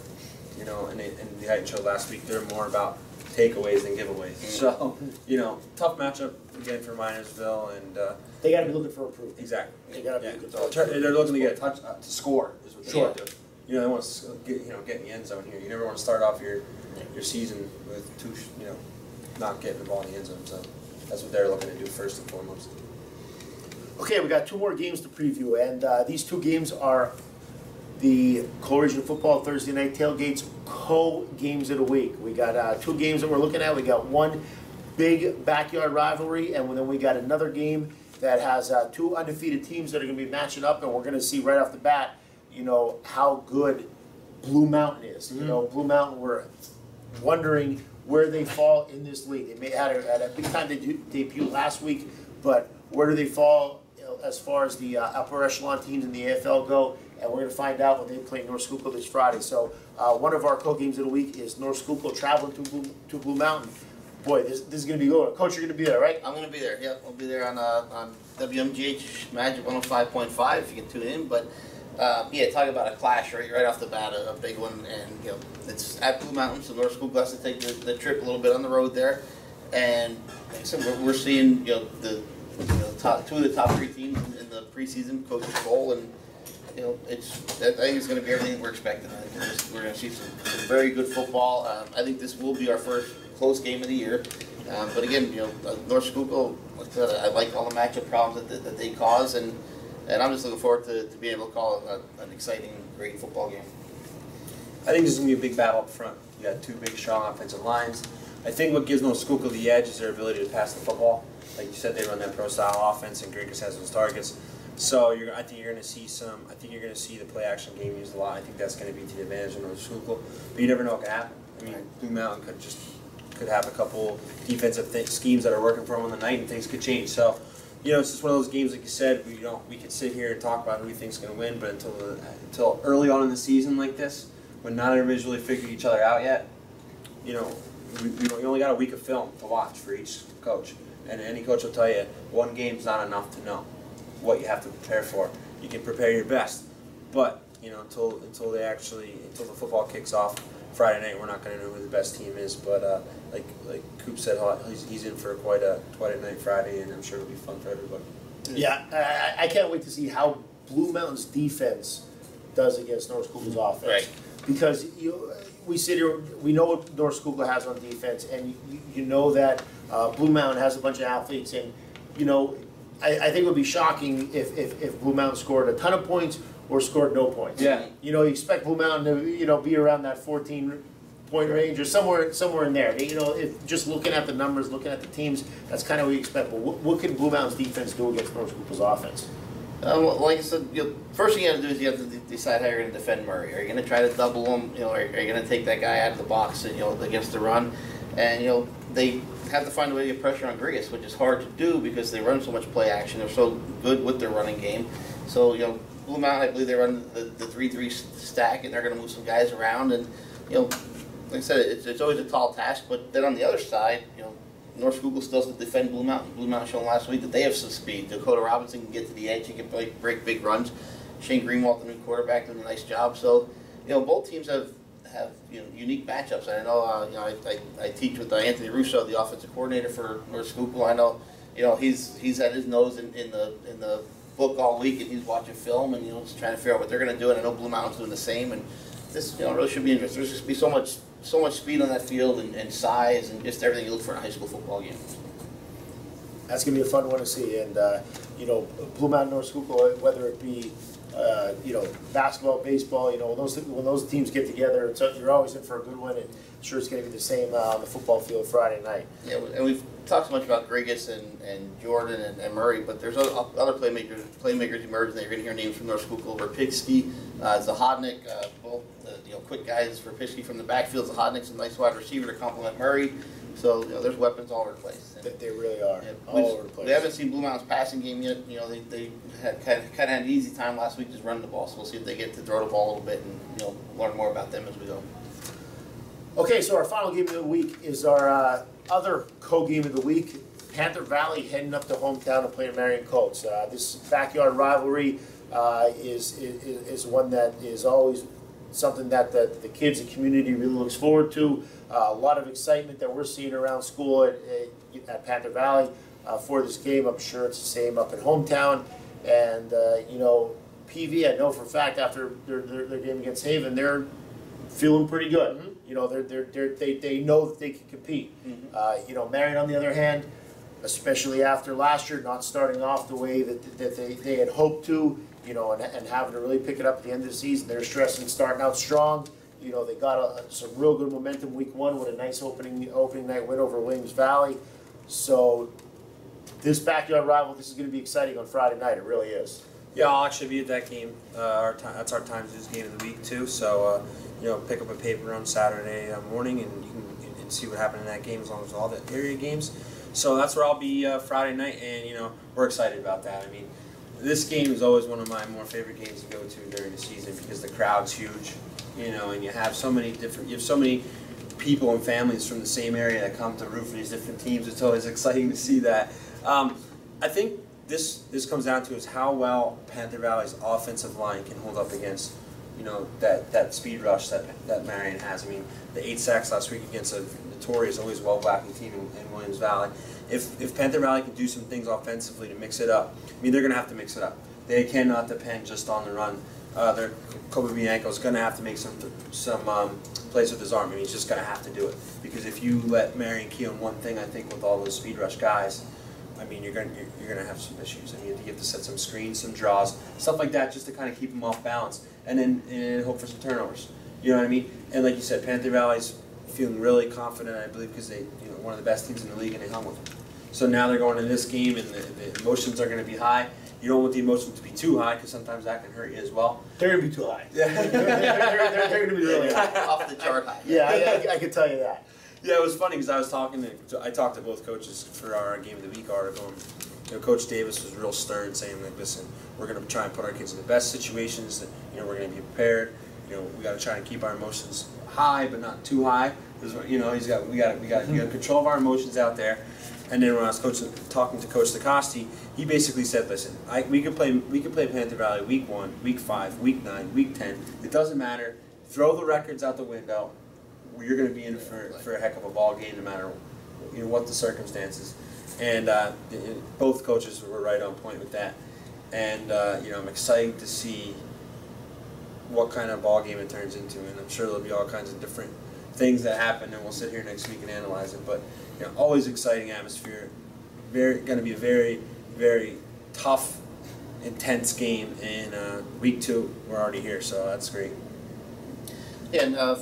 Speaker 3: and the Heighton showed last week they're more about takeaways than giveaways. So tough matchup again for Minersville, and
Speaker 1: they got to be looking for improvement.
Speaker 3: Exactly.
Speaker 1: They got to be
Speaker 3: they're looking to get a touch to score. Is what they
Speaker 1: Sure.
Speaker 3: want to do. They want to get in the end zone here. You never want to start off your season with not getting the ball in the end zone. So that's what they're looking to do first and foremost.
Speaker 1: Okay, we got 2 more games to preview, and these 2 games are the Coalition Football Thursday Night Tailgates co-games of the week. We got 2 games that we're looking at. We got one big backyard rivalry, and then we got another game that has 2 undefeated teams that are going to be matching up, and we're going to see right off the bat how good Blue Mountain is. Blue Mountain, we're wondering where they fall in this league. They may had a big time debut last week, but where do they fall as far as the upper echelon teams in the AFL go? And we're going to find out when they play North Schuylkill this Friday. So one of our co-games of the week is North Schuylkill traveling to Blue Mountain. Boy, this is going to be good. Coach, you're going to be there, right?
Speaker 2: I'm going to be there. Yep, I'll be there on WMGH Magic 105.5 if you can tune in. But talk about a clash right off the bat, a big one, and it's at Blue Mountain, so North Schuylkill has to take the trip a little bit on the road there, and like I said, we're seeing the top 2 of the top 3 teams in the preseason coaches poll, and I think it's going to be everything we're expecting. I think we're going to see some very good football. I think this will be our first close game of the year, but again, North Schuylkill, like I said, I like all the matchup problems that they cause, and I'm just looking forward to being able to call an exciting, great football game.
Speaker 3: I think this is going to be a big battle up front. You got 2 big, strong offensive lines. I think what gives North Schuylkill the edge is their ability to pass the football. Like you said, they run that pro-style offense, and Grigas has those targets. So I think you're going to see the play-action game used a lot. I think that's going to be to the advantage of North Schuylkill. But you never know what can happen. I mean, Blue Mountain could have a couple defensive schemes that are working for them on the night, and things could change. So. It's just one of those games, like you said, we could sit here and talk about who we think's going to win, but until early on in the season like this, when not everybody's really figured each other out yet, we only got a week of film to watch for each coach, and any coach will tell you one game's not enough to know what you have to prepare for. You can prepare your best, but until the football kicks off Friday night, we're not going to know who the best team is. But like Coop said, he's in for quite a night Friday, and I'm sure it'll be fun for everybody.
Speaker 1: Yeah, I can't wait to see how Blue Mountain's defense does against North Schuylkill's offense.
Speaker 2: Right. Because
Speaker 1: we sit here, we know what North Schuylkill has on defense, and you know that Blue Mountain has a bunch of athletes, and I think it would be shocking if Blue Mountain scored a ton of points or scored no points.
Speaker 3: Yeah.
Speaker 1: You expect Blue Mountain to be around that 14-point range or somewhere in there. If just looking at the numbers, looking at the teams, that's kind of what you expect. But what can Blue Mountain's defense do against North Schuylkill's offense?
Speaker 2: Like I said, first thing you have to do is you have to decide how you're going to defend Murray. Are you going to try to double him? Are you going to take that guy out of the box and against the run? And they have to find a way to get pressure on Grigas, which is hard to do because they run so much play action. They're so good with their running game. So Blue Mountain, I believe they run the 3-3 stack, and they're going to move some guys around. And like I said, it's always a tall task. But then on the other side, North Schuylkill still has to defend Blue Mountain. Blue Mountain showed last week that they have some speed. Dakota Robinson can get to the edge. He can break big runs. Shane Greenwald, the new quarterback, doing a nice job. So, both teams have unique matchups. And I know, I teach with Anthony Russo, the offensive coordinator for North Schuylkill. I know, he's had his nose in the book all week, and he's watching film and just trying to figure out what they're going to do. And I know Blue Mountain's doing the same. And this really should be interesting. There's just be so much speed on that field and size and just everything you look for in a high school football game.
Speaker 1: That's going to be a fun one to see. And, Blue Mountain, North Schuylkill, whether it be, basketball, baseball, when those teams get together, you're always in for a good one. And sure it's going to be the same on the football field Friday night.
Speaker 2: Yeah, and we've talked so much about Grigas and Jordan and Murray, but there's other playmakers emerging. You're going to hear names from North Schuylkill, Verpitsky, Zahodnik, both quick guys. Verpitsky from the backfield, Zahodnik's a nice wide receiver to complement Murray. So there's weapons all over the place.
Speaker 1: They really are, all over the place.
Speaker 2: We haven't seen Blue Mountain's passing game yet. They had kind of had an easy time last week just running the ball. So we'll see if they get to throw the ball a little bit and learn more about them as we go.
Speaker 1: Okay, so our final game of the week is our other co-game of the week. Panther Valley heading up to hometown to play the Marion Colts. This backyard rivalry is one that is always something that the kids and community really looks forward to. A lot of excitement that we're seeing around school at Panther Valley for this game. I'm sure it's the same up in hometown. And, PV, I know for a fact after their game against Haven, they're feeling pretty good. Mm-hmm. They know that they can compete. Mm-hmm. Marion, on the other hand, especially after last year, not starting off the way that they had hoped to, and having to really pick it up at the end of the season. They're stressing starting out strong. They got some real good momentum week one with a nice opening night win over Williams Valley. So this backyard rival, this is going to be exciting on Friday night. It really is.
Speaker 3: Yeah, I'll actually be at that game. That's our Times News game of the week too. So pick up a paper on Saturday morning and you can see what happened in that game as long as all the area games. So that's where I'll be Friday night, and we're excited about that. I mean, this game is always one of my more favorite games to go to during the season because the crowd's huge. And you have so many people and families from the same area that come to root for these different teams. It's always exciting to see that. I think this comes down to is how well Panther Valley's offensive line can hold up against that speed rush that Marion has. I mean, the 8 sacks last week against a notorious, always well-backing team in Williams Valley. If Panther Valley can do some things offensively to mix it up, I mean, they're going to have to mix it up. They cannot depend just on the run. Their Kobe Bianco is going to have to make some plays with his arm. I mean, he's just going to have to do it. Because if you let Marion key on one thing, I think with all those speed rush guys, I mean, you're going to have some issues. I mean, you have to set some screens, some draws, stuff like that, just to kind of keep them off balance, and then hope for some turnovers. You know what I mean? And like you said, Panther Valley's feeling really confident, I believe, because they one of the best teams in the league, and they hung with them. So now they're going to this game, and the emotions are going to be high. You don't want the emotions to be too high, because sometimes that can hurt you as well.
Speaker 1: They're going to be too high. they're going to be really high.
Speaker 2: Off the chart high.
Speaker 1: Yeah, I can tell you that.
Speaker 3: Yeah, it was funny because I talked to both coaches for our Game of the Week article. And, Coach Davis was real stern, saying like, "Listen, we're going to try and put our kids in the best situations. That we're going to be prepared. We got to try and keep our emotions high, but not too high. Because we got control of our emotions out there." And then when I was talking to Coach DeCoste, he basically said, "Listen, we could play Panther Valley week 1, week 5, week 9, week 10. It doesn't matter. Throw the records out the window. You're going to be in for a heck of a ball game, no matter what the circumstances." And both coaches were right on point with that. And I'm excited to see what kind of ball game it turns into, and I'm sure there'll be all kinds of different things that happen, and we'll sit here next week and analyze it. But always exciting atmosphere. Going to be a very, very tough, intense game. And week 2, we're already here, so that's great.
Speaker 2: Yeah, and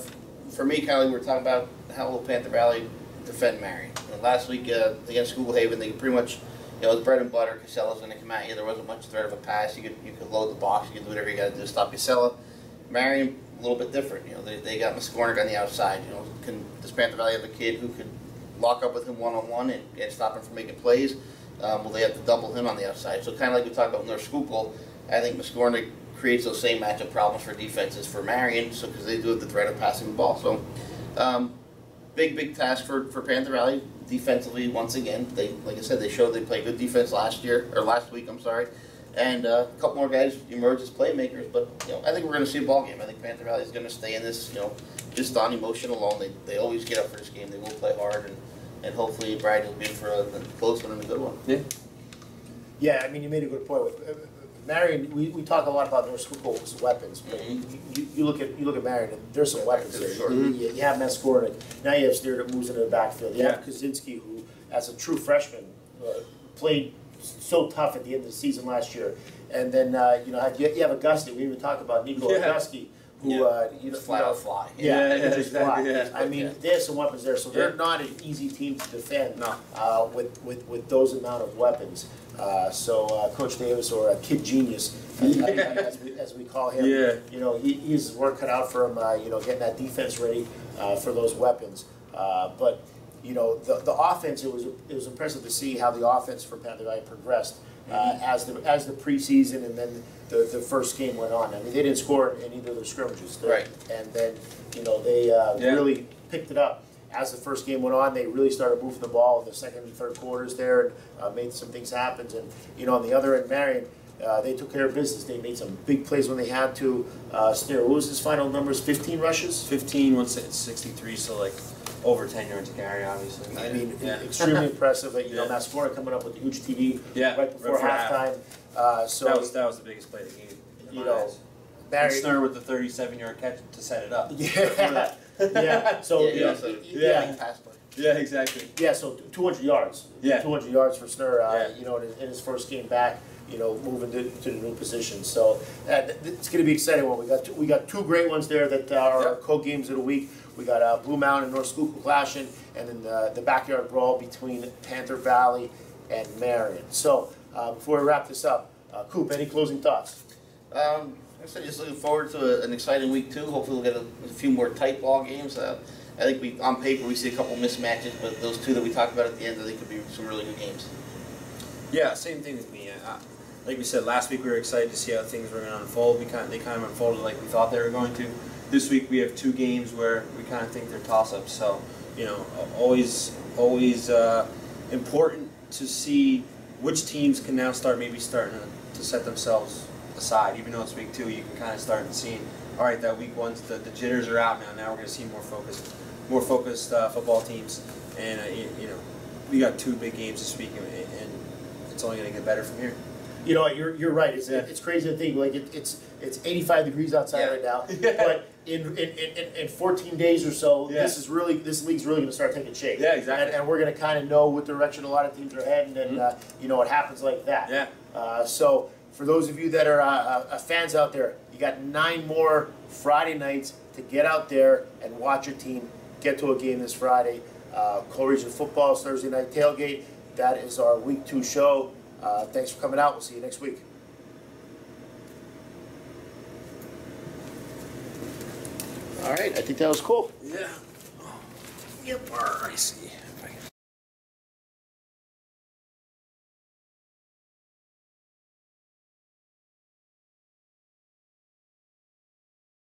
Speaker 2: for me, Kylie, we were talking about how will Panther Valley defend Marion. Last week against School Haven, they pretty much, it was bread and butter. Casella's going to come at you. There wasn't much threat of a pass. You could load the box. You could do whatever you got to do to stop Casella. Marion, a little bit different. They got Muscornick on the outside. Does Panther Valley have a kid who could lock up with him one-on-one and stop him from making plays? Will they have to double him on the outside? So kind of like we talked about North Schuylkill, I think Muscornick creates those same matchup problems for defenses for Marion, because they do have the threat of passing the ball. So big task for Panther Valley defensively once again. Like I said, they showed they played good defense last week. I'm sorry. And a couple more guys emerge as playmakers, but I think we're going to see a ball game. I think Panther Valley is going to stay in this, just on emotion alone. They always get up for this game. They will play hard, and hopefully Brad will be in for a close one and a good one.
Speaker 1: Yeah, I mean, you made a good point. With Marion, we talk a lot about North Schuylkill's weapons, but you look at Marion, and there's some weapons there.
Speaker 2: Sure.
Speaker 1: You have Muscornick. Now you have Steer that moves into the backfield. You have Kaczynski, who, as a true freshman, played so tough at the end of the season last year. And then you have Augusti. We even talked about Nico Augusti, who
Speaker 2: Just flat out fly.
Speaker 1: Yeah, they can just
Speaker 3: exactly,
Speaker 1: fly.
Speaker 3: yeah.
Speaker 1: I mean, there's some weapons there, so they're not an easy team to defend. With those amount of weapons. Coach Davis, or Kid Genius, as we call him, he's his work cut out for him. Getting that defense ready for those weapons. But the offense, it was impressive to see how the offense for Panther Valley progressed as the preseason and then the first game went on. I mean, they didn't score in either of their scrimmages,
Speaker 2: right?
Speaker 1: And then they really picked it up. As the first game went on, they really started moving the ball in the second and third quarters there, and made some things happen. And on the other end, Marion, they took care of business. They made some big plays when they had to. What was his final numbers? 15 rushes?
Speaker 3: 15, 163, so like over 10 yards to carry, obviously.
Speaker 1: I mean, extremely impressive. Mascora coming up with a huge TD right before halftime.
Speaker 3: That was the biggest play of the game. And Snur with the 37-yard catch to set it up.
Speaker 1: Yeah.
Speaker 3: Yeah, exactly.
Speaker 1: Yeah, so 200 yards.
Speaker 3: Yeah.
Speaker 1: 200 yards for Snur, in his first game back, moving to the new position. So it's going to be exciting one. We got two great ones there that are our co-games of the week. We got Blue Mountain and North Schuylkill clashing, and then the backyard brawl between Panther Valley and Marion. So before we wrap this up, Coop, any closing thoughts?
Speaker 2: I said just looking forward to an exciting week too. Hopefully we'll get a few more tight ball games. I think on paper we see a couple mismatches, but those two that we talked about at the end, I think could be some really good games.
Speaker 3: Yeah, same thing with me. Like we said last week, we were excited to see how things were going to unfold. They kind of unfolded like we thought they were going to. This week we have two games where we kind of think they're toss-ups. So always important to see which teams can now starting to set themselves aside. Even though it's week 2, you can kind of start seeing, all right, that week 1, the jitters are out now. Now we're going to see more focused football teams, and we got 2 big games this week, and it's only going to get better from here.
Speaker 1: You know what? You're right. It's crazy to think like it's 85 degrees outside right now, but in 14 days or so, this league's really going to start taking shape.
Speaker 3: Yeah, exactly.
Speaker 1: And we're going to kind of know what direction a lot of teams are heading, and it happens like that.
Speaker 3: Yeah.
Speaker 1: So for those of you that are fans out there, you got 9 more Friday nights to get out there and watch your team get to a game this Friday. Co-region football's Thursday night tailgate. That is our week 2 show. Thanks for coming out. We'll see you next week. All right, I think that was cool.
Speaker 3: Yeah. Yep. I see.